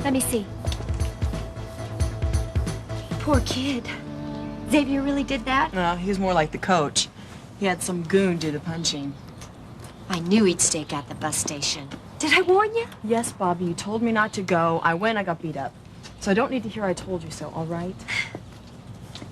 Let me see. Poor kid. Xavier really did that? No, he was more like the coach. He had some goon do the punching. I knew he'd stake out the bus station. Did I warn you? Yes, Bobby, you told me not to go. I went, I got beat up. So I don't need to hear I told you so, all right?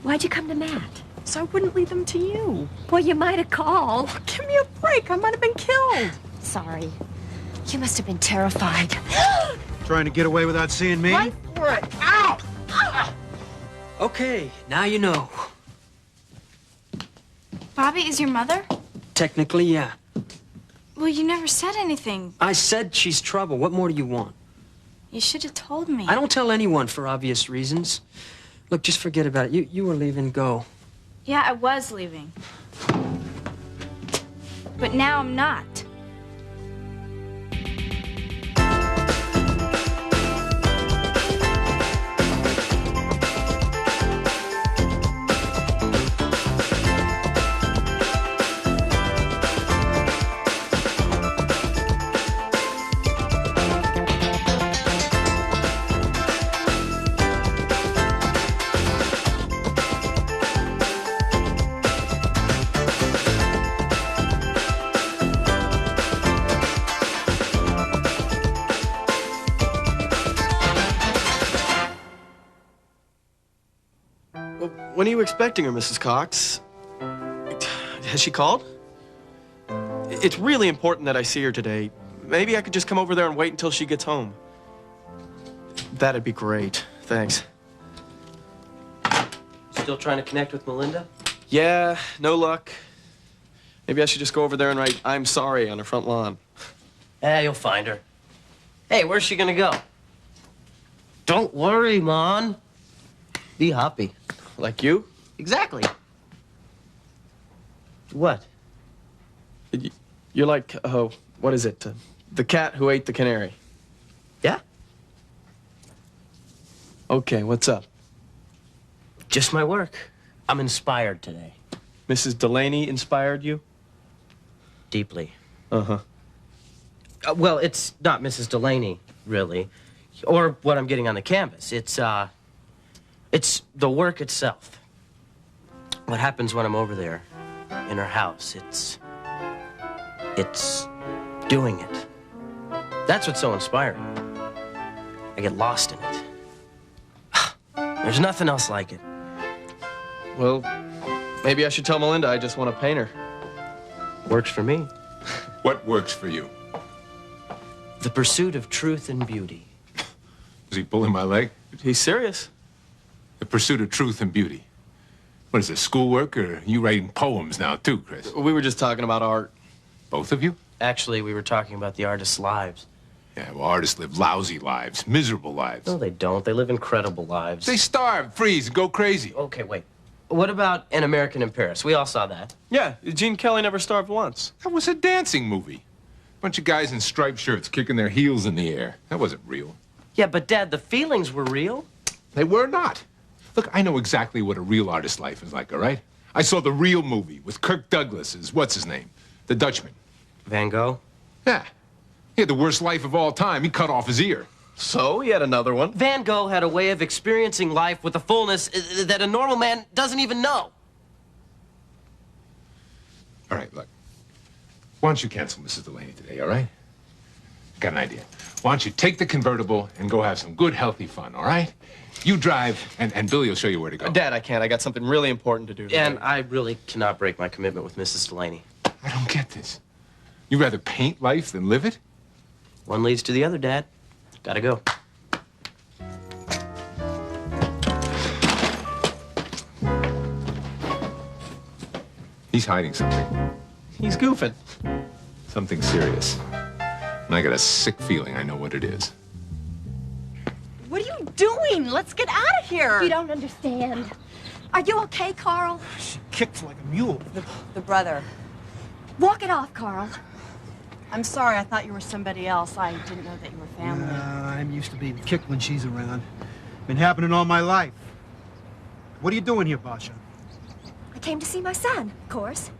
Why'd you come to Matt? So I wouldn't leave them to you. Well, you might have called. Oh, give me a break. I might have been killed. Sorry. You must have been terrified. Trying to get away without seeing me? Right for it. Ow! Ow! Okay, now you know. Bobby is your mother? Technically, yeah. Well, you never said anything. I said she's trouble. What more do you want? You should have told me. I don't tell anyone for obvious reasons. Look, just forget about it. You were leaving. Go. Yeah, I was leaving. But now I'm not. When are you expecting her, Mrs. Cox? Has she called? It's really important that I see her today. Maybe I could just come over there and wait until she gets home. That'd be great. Thanks. Still trying to connect with Melinda? Yeah, no luck. Maybe I should just go over there and write "I'm sorry" on her front lawn. You'll find her. Hey, where's she gonna go? Don't worry, Mon. Be happy. Like you? Exactly. What? You're like, what is it? The cat who ate the canary. Yeah? Okay, what's up? Just my work. I'm inspired today. Mrs. Delaney inspired you? Deeply. Uh-huh. Well, it's not Mrs. Delaney, really. Or what I'm getting on the canvas. It's the work itself. What happens when I'm over there in her house, it's doing it. That's what's so inspiring. I get lost in it. There's nothing else like it. Well, maybe I should tell Melinda I just want to paint her. Works for me. What works for you? The pursuit of truth and beauty. Is he pulling my leg? He's serious. The pursuit of truth and beauty. What is this, schoolwork, or are you writing poems now, too, Chris? We were just talking about art. Both of you? Actually, we were talking about the artists' lives. Yeah, well, artists live lousy lives, miserable lives. No, they don't. They live incredible lives. They starve, freeze, and go crazy. Okay, wait. What about An American in Paris? We all saw that. Yeah, Gene Kelly never starved once. That was a dancing movie. Bunch of guys in striped shirts kicking their heels in the air. That wasn't real. Yeah, but Dad, the feelings were real. They were not. Look, I know exactly what a real artist's life is like, all right? I saw the real movie with Kirk Douglas as, what's his name? The Dutchman. Van Gogh? Yeah. He had the worst life of all time. He cut off his ear. So, he had another one. Van Gogh had a way of experiencing life with a fullness that a normal man doesn't even know. All right, look. Why don't you cancel Mrs. Delaney today, all right? Got an idea. Why don't you take the convertible and go have some good, healthy fun, all right? You drive, and Billy will show you where to go. Dad, I can't. I got something really important to do today. And I really cannot break my commitment with Mrs. Delaney. I don't get this. You rather paint life than live it? One leads to the other, Dad. Gotta go. He's hiding something. He's goofing. Something serious. And I got a sick feeling I know what it is. What are you doing? Let's get out of here. You don't understand. Are you okay, Carl? She kicked like a mule. The brother. Walk it off, Carl. I'm sorry. I thought you were somebody else. I didn't know that you were family. I'm used to being kicked when she's around. Been happening all my life. What are you doing here, Basha? I came to see my son, of course.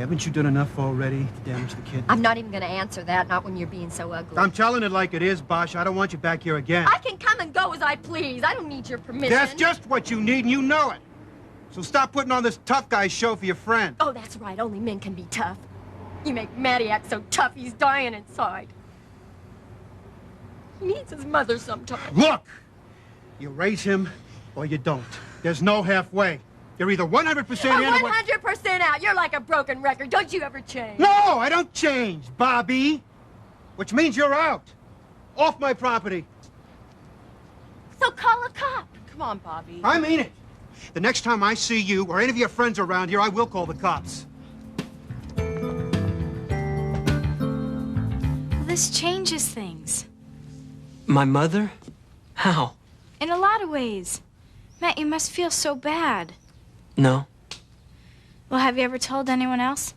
Haven't you done enough already to damage the kid? I'm not even going to answer that, not when you're being so ugly. I'm telling it like it is, Bosh. I don't want you back here again. I can come and go as I please. I don't need your permission. That's just what you need, and you know it. So stop putting on this tough guy show for your friend. Oh, that's right. Only men can be tough. You make Matty act so tough, he's dying inside. He needs his mother sometimes. Look! You raise him, or you don't. There's no halfway. You're either 100% in or... 100% out. You're like a broken record. Don't you ever change. No, I don't change, Bobby. Which means you're out. Off my property. So call a cop. Come on, Bobby. I mean it. The next time I see you or any of your friends around here, I will call the cops. Well, this changes things. My mother? How? In a lot of ways. Matt, you must feel so bad. No. Well, have you ever told anyone else?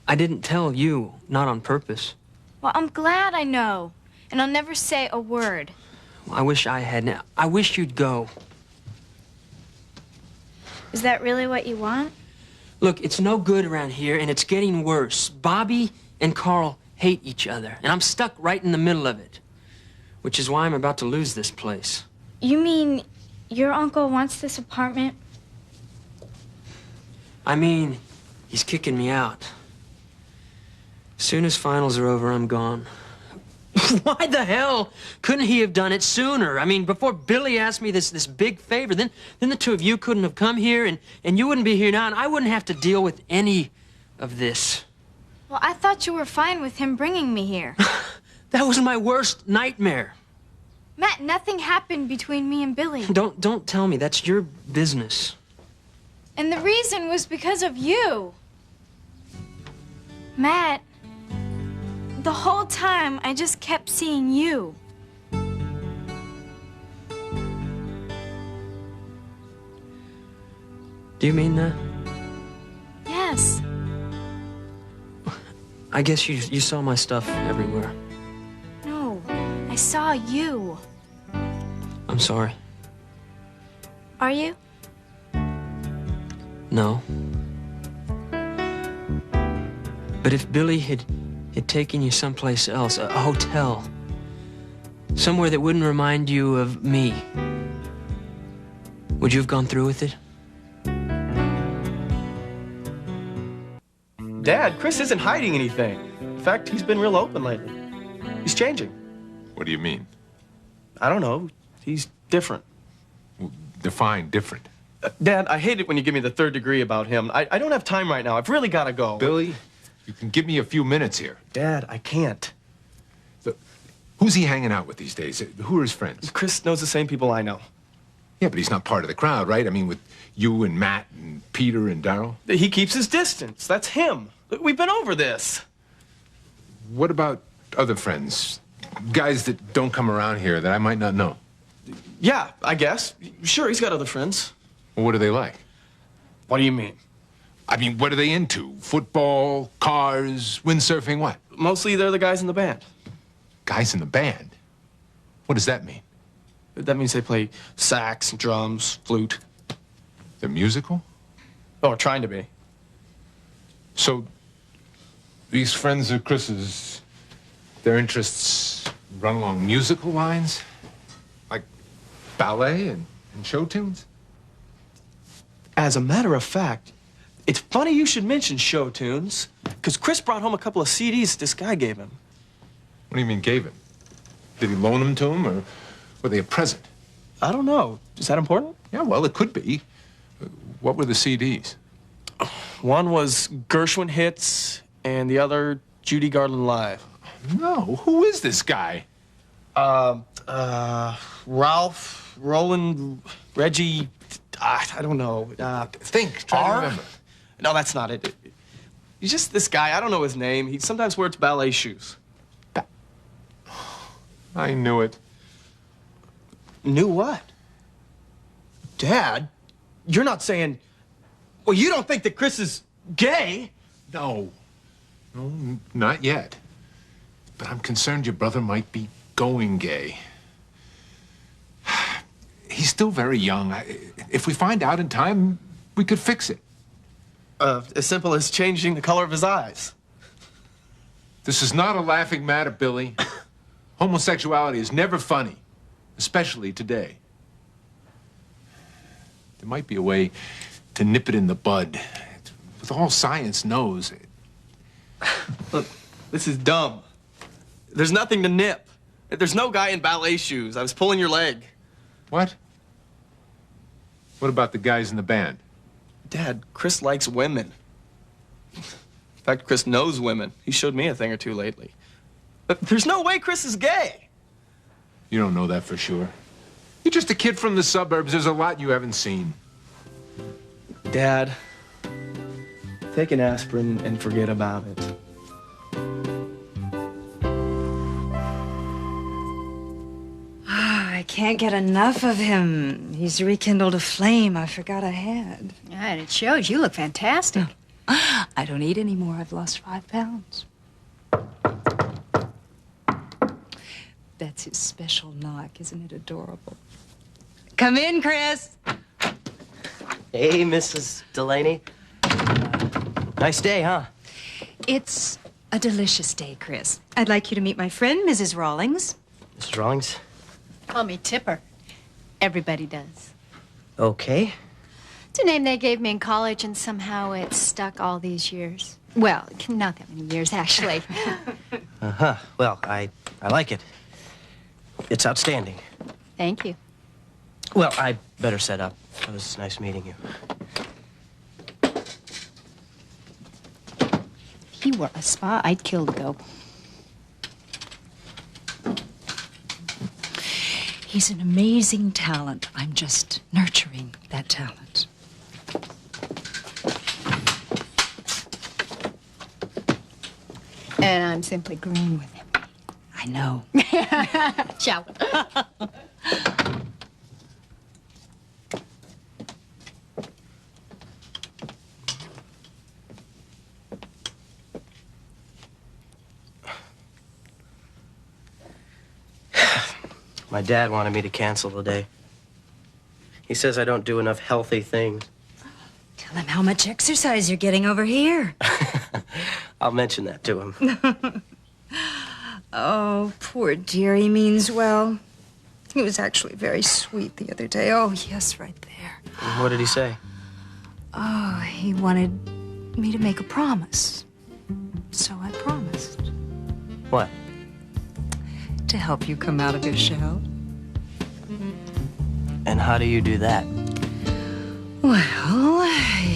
I didn't tell you, not on purpose. Well, I'm glad I know. And I'll never say a word. I wish I hadn't. I wish you'd go. Is that really what you want? Look, it's no good around here, and it's getting worse. Bobby and Carl hate each other, and I'm stuck right in the middle of it. Which is why I'm about to lose this place. You mean your uncle wants this apartment? I mean, he's kicking me out. As soon as finals are over, I'm gone. Why the hell couldn't he have done it sooner? I mean, before Billy asked me this big favor, then the two of you couldn't have come here, and you wouldn't be here now, and I wouldn't have to deal with any of this. Well, I thought you were fine with him bringing me here. That was my worst nightmare. Matt, nothing happened between me and Billy. Don't tell me. That's your business. And the reason was because of you. Matt, the whole time I just kept seeing you. Do you mean that? Yes. I guess you saw my stuff everywhere. No, I saw you. I'm sorry. Are you? No. But if Billy had taken you someplace else, a hotel, somewhere that wouldn't remind you of me, would you have gone through with it? Dad, Chris isn't hiding anything. In fact, he's been real open lately. He's changing. What do you mean? I don't know. He's different. Well, define different. Dad, I hate it when you give me the third degree about him. I don't have time right now. I've really got to go. Billy, you can give me a few minutes here. Dad, I can't. Look, who's he hanging out with these days? Who are his friends? Chris knows the same people I know. Yeah, but he's not part of the crowd, right? I mean, with you and Matt and Peter and Darryl. He keeps his distance. That's him. We've been over this. What about other friends? Guys that don't come around here that I might not know? Yeah, I guess. Sure, he's got other friends. Well, what are they like? What do you mean? I mean, what are they into? Football, cars, windsurfing, what? Mostly they're the guys in the band. Guys in the band? What does that mean? That means they play sax, drums, flute. They're musical? Or trying to be. So, these friends of Chris's, their interests run along musical lines? Like ballet and show tunes? As a matter of fact, it's funny you should mention show tunes, because Chris brought home a couple of CDs this guy gave him. What do you mean gave him? Did he loan them to him, or were they a present? I don't know. Is that important? Yeah, well, it could be. What were the CDs? One was Gershwin Hits, and the other Judy Garland Live. No, who is this guy? Ralph, Roland, Reggie, I don't know. Think, try to remember. No, that's not it. He's just this guy. I don't know his name. He sometimes wears ballet shoes. I knew it. Knew what? Dad, you're not saying... Well, you don't think that Chris is gay? No. No, not yet. But I'm concerned your brother might be going gay. He's still very young. If we find out in time, we could fix it. As simple as changing the color of his eyes. This is not a laughing matter, Billy. Homosexuality is never funny, especially today. There might be a way to nip it in the bud. With all science knows it. Look, this is dumb. There's nothing to nip. There's no guy in ballet shoes. I was pulling your leg. What? What about the guys in the band? Dad, Chris likes women. In fact, Chris knows women. He showed me a thing or two lately. But there's no way Chris is gay. You don't know that for sure. You're just a kid from the suburbs. There's a lot you haven't seen. Dad, take an aspirin and forget about it. I can't get enough of him. He's rekindled a flame I forgot I had. Yeah, and it shows. You look fantastic. I don't eat anymore. I've lost 5 pounds. That's his special knock. Isn't it adorable? Come in, Chris. Hey, Mrs. Delaney. Nice day, huh? It's a delicious day, Chris. I'd like you to meet my friend, Mrs. Rawlings. Mrs. Rawlings? Call me Tipper. Everybody does. Okay. It's a name they gave me in college, and somehow it's stuck all these years. Well, not that many years, actually. Uh-huh. Well, I like it. It's outstanding. Thank you. Well, I better set up. It was nice meeting you. If he were a spa, I'd kill to go. He's an amazing talent. I'm just nurturing that talent. And I'm simply green with him. I know. Ciao. My dad wanted me to cancel today. He says I don't do enough healthy things. Tell him how much exercise you're getting over here. I'll mention that to him. Oh, poor dear. He means well. He was actually very sweet the other day. Oh, yes, right there. What did he say? Oh, he wanted me to make a promise. So I promised. What? To help you come out of your shell. And how do you do that? Well,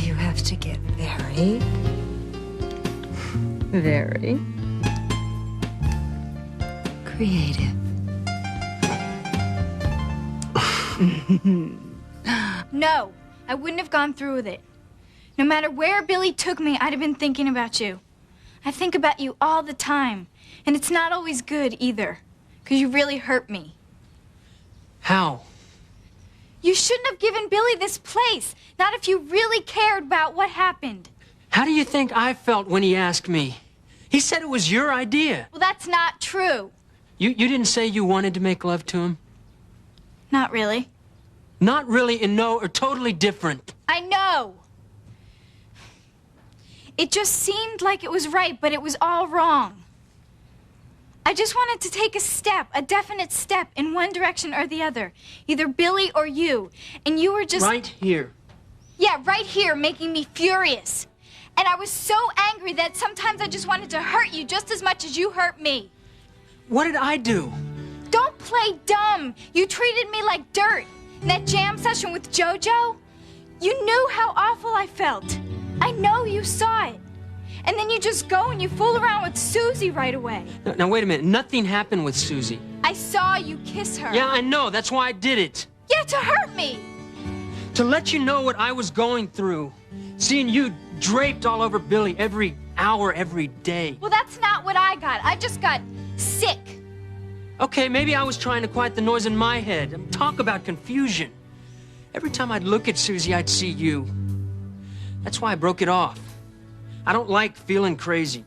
you have to get very creative. No, I wouldn't have gone through with it. No matter where Billy took me, I'd have been thinking about you. I think about you all the time, and it's not always good either, because you really hurt me. How? You shouldn't have given Billy this place, not if you really cared about what happened. How do you think I felt when he asked me? He said it was your idea. Well, that's not true. You didn't say you wanted to make love to him? Not really. Not really and no are totally different. I know. It just seemed like it was right, but it was all wrong. I just wanted to take a step, a definite step in one direction or the other. Either Billy or you. And you were just... Right here. Yeah, right here, making me furious. And I was so angry that sometimes I just wanted to hurt you just as much as you hurt me. What did I do? Don't play dumb. You treated me like dirt. In that jam session with JoJo, you knew how awful I felt. I know you saw it. And then you just go and you fool around with Susie right away. Now, wait a minute. Nothing happened with Susie. I saw you kiss her. Yeah, I know. That's why I did it. Yeah, to hurt me. To let you know what I was going through. Seeing you draped all over Billy every hour, every day. Well, that's not what I got. I just got sick. Okay, maybe I was trying to quiet the noise in my head. Talk about confusion. Every time I'd look at Susie, I'd see you. That's why I broke it off. I don't like feeling crazy.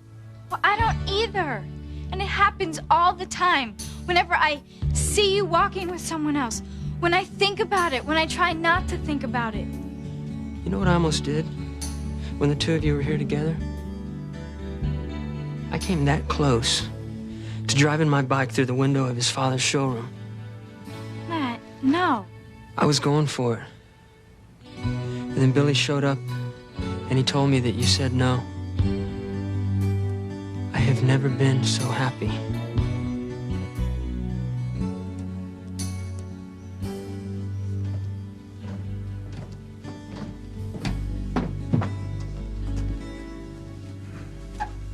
Well, I don't either. And it happens all the time. Whenever I see you walking with someone else. When I think about it. When I try not to think about it. You know what I almost did? when the two of you were here together? I came that close to driving my bike through the window of his father's showroom. Matt, no. I was going for it. And then Billy showed up, and he told me that you said no. I have never been so happy.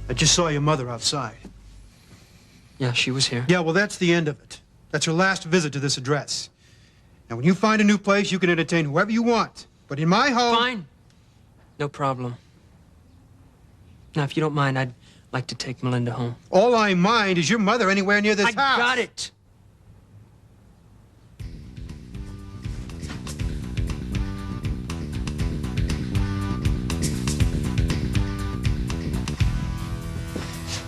I just saw your mother outside. Yeah, she was here. Yeah, well, that's the end of it. That's her last visit to this address. Now, when you find a new place, you can entertain whoever you want. But in my home... Fine. No problem. Now, if you don't mind, I'd like to take Melinda home. All I mind is your mother anywhere near this house. I got it.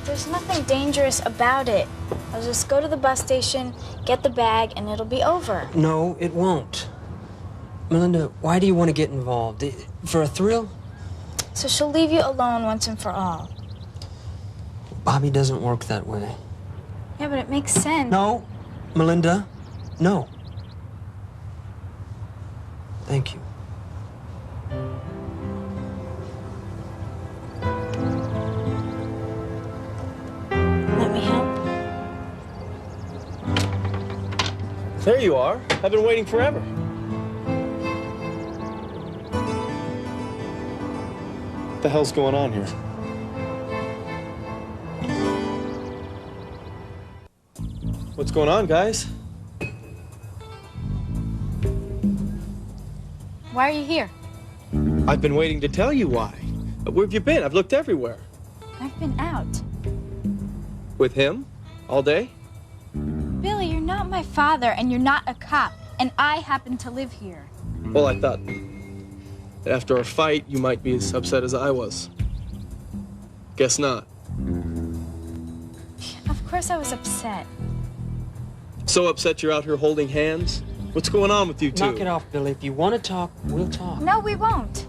There's nothing dangerous about it. I'll just go to the bus station, get the bag, and it'll be over. No, it won't. Melinda, why do you want to get involved? For a thrill? So she'll leave you alone once and for all. Bobby doesn't work that way. Yeah, but it makes sense. No, Melinda, no. Thank you. Let me help. There you are. I've been waiting forever. What the hell's going on here? What's going on, guys? Why are you here? I've been waiting to tell you why. Where have you been? I've looked everywhere. I've been out. With him? All day? Billy, you're not my father, and you're not a cop, and I happen to live here. Well, I thought that after our fight, you might be as upset as I was. Guess not. Of course I was upset. So upset you're out here holding hands? What's going on with you two? Knock it off, Billy. If you want to talk, we'll talk. No, we won't.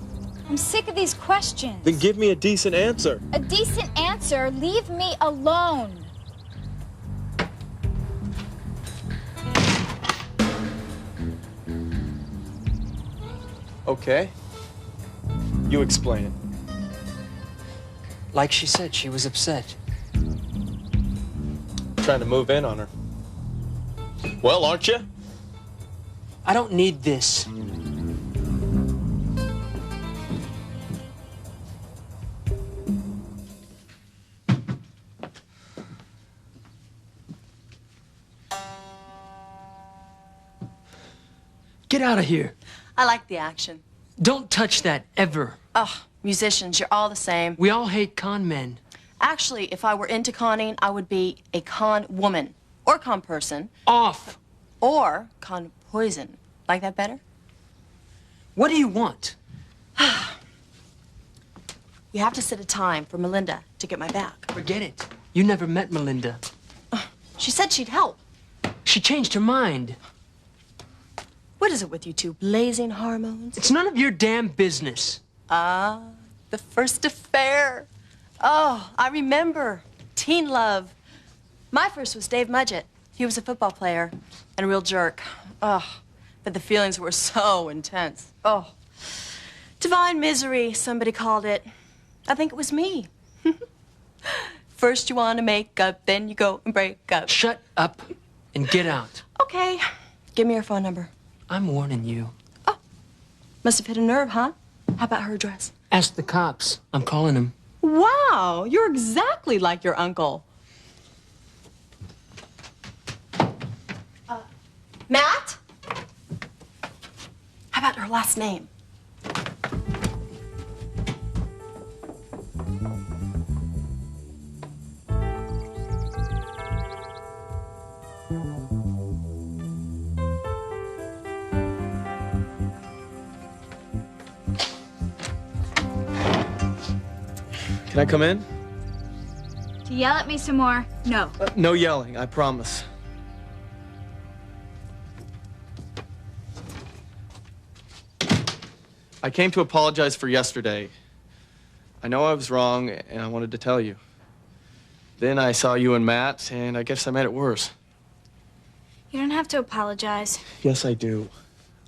I'm sick of these questions. Then give me a decent answer. A decent answer? Leave me alone. Okay. You explain it. Like she said, she was upset. Trying to move in on her. Well, aren't you? I don't need this. Get out of here. I like the action. Don't touch that, ever. Ugh, musicians, you're all the same. We all hate con men. Actually, if I were into conning, I would be a con woman. Or con person. Off. Or con poison. Like that better? What do you want? You have to set a time for Melinda to get my back. Forget it. You never met Melinda. She said she'd help. She changed her mind. What is it with you two? Blazing hormones? It's none of your damn business. Ah, the first affair. Oh, I remember. Teen love. My first was Dave Mudgett. He was a football player and a real jerk. Oh, but the feelings were so intense. Oh, divine misery, somebody called it. I think it was me. First you want to make up, then you go and break up. Shut up and get out. Okay, give me your phone number. I'm warning you. Oh, must have hit a nerve, huh? How about her address? Ask the cops. I'm calling him. Wow, you're exactly like your uncle. Matt? How about her last name? Can I come in? To yell at me some more? No. No yelling, I promise. I came to apologize for yesterday. I know I was wrong, and I wanted to tell you. Then I saw you and Matt, and I guess I made it worse. You don't have to apologize. Yes, I do.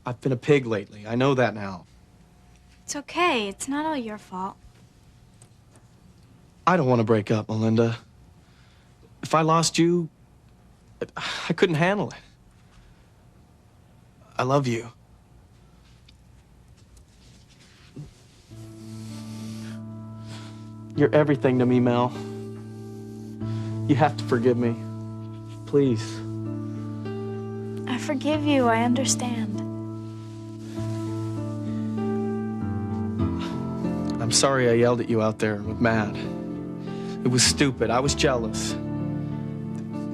I've been a pig lately. I know that now. It's okay. It's not all your fault. I don't want to break up, Melinda. If I lost you, I couldn't handle it. I love you. You're everything to me, Mel. You have to forgive me. Please. I forgive you. I understand. I'm sorry I yelled at you out there with Matt. It was stupid. I was jealous.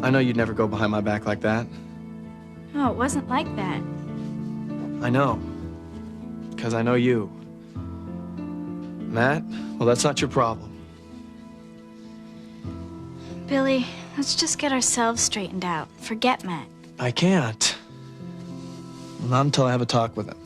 I know you'd never go behind my back like that. No, it wasn't like that. I know. Because I know you. Matt, well, that's not your problem. Billy, let's just get ourselves straightened out. Forget Matt. I can't. Not until I have a talk with him.